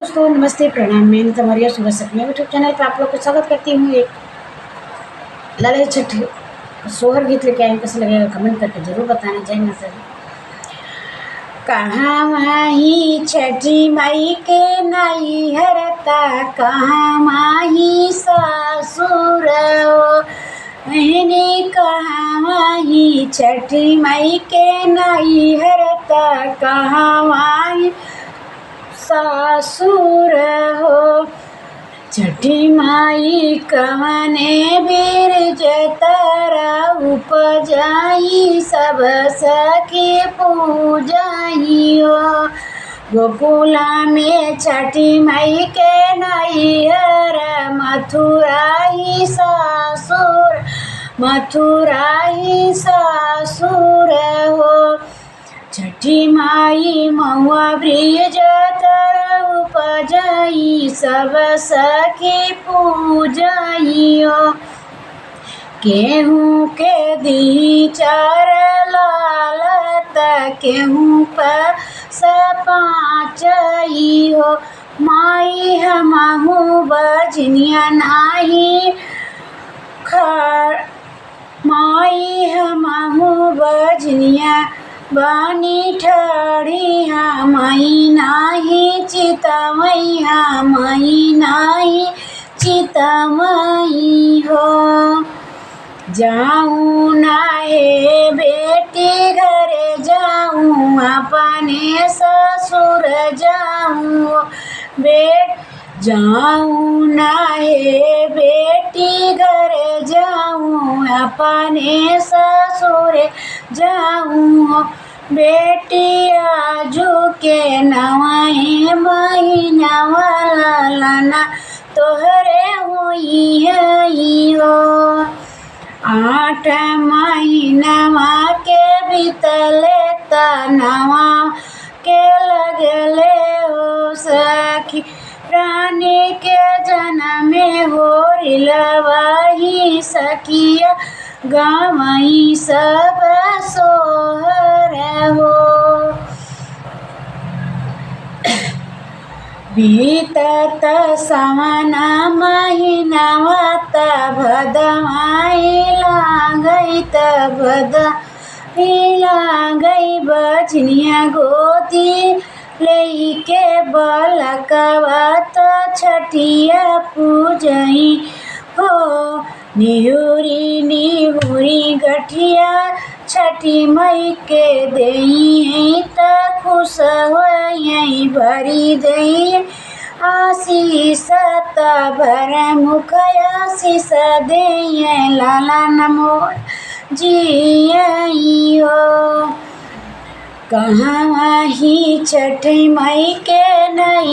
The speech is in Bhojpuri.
दोस्तों नमस्ते प्रणाम। मैं तुम्हारी सुबह सपने यूट्यूब चैनल पर आप लोग को स्वागत करती हूँ। एक लड़ाई छठ सोहर गीत लेके आए, कैसे लगेगा कमेंट करके जरूर बताना। जय माता दी। कहाँ माही छठी माई के नाई हरता, कहाँ माही सासुर मैंने कहाँ माही छठी माई के नाई हरता, कहाँ माही सासुर हो। छठी माई कवने बीर जतारा उपजाई, सब सखी पूजाई हो। गोकुला में छठी माई के नैहर, मथुराई सासुर, मथुराई सासुर हो। छठी माई महुआ ब्रिज तर उपजाई, सब सखी पूजाई हो। केहू के दी चार लालत, केहू पर पाँचई हो। माई हमहू बजनिया नाही माई हमहू बजनिया बानी ठड़ी, माई नाही चितमई, माई नाही चितमई हो। जाऊँ नाहे बेटी घरे जाऊँ, अपने ससुर जाऊँ जाऊँ नाहे बेटी घरे जाऊँ, अपने ससुर जाऊँ। बेटी आजू के नवाए महीना वाला लाना तोहरे हुई है हो। 8 महीना के बीतले तनवा के लगले हो सखी, रानी के जन्म हो रिलवाही सखिया, गावई सब सोहर हो। बीतत सावन महीनावा भदमाई लागई, भदमाई लागई। बजनिया गोदी लेके बलकवा छठिया पूजई हो। निहुरी निहुरी गठिया छठी मई के देई, त खुश होई भरी दई आशीष, भर मुख आशीष देय लाला नमो जियई हो। कहाँ ही छठी मई के नई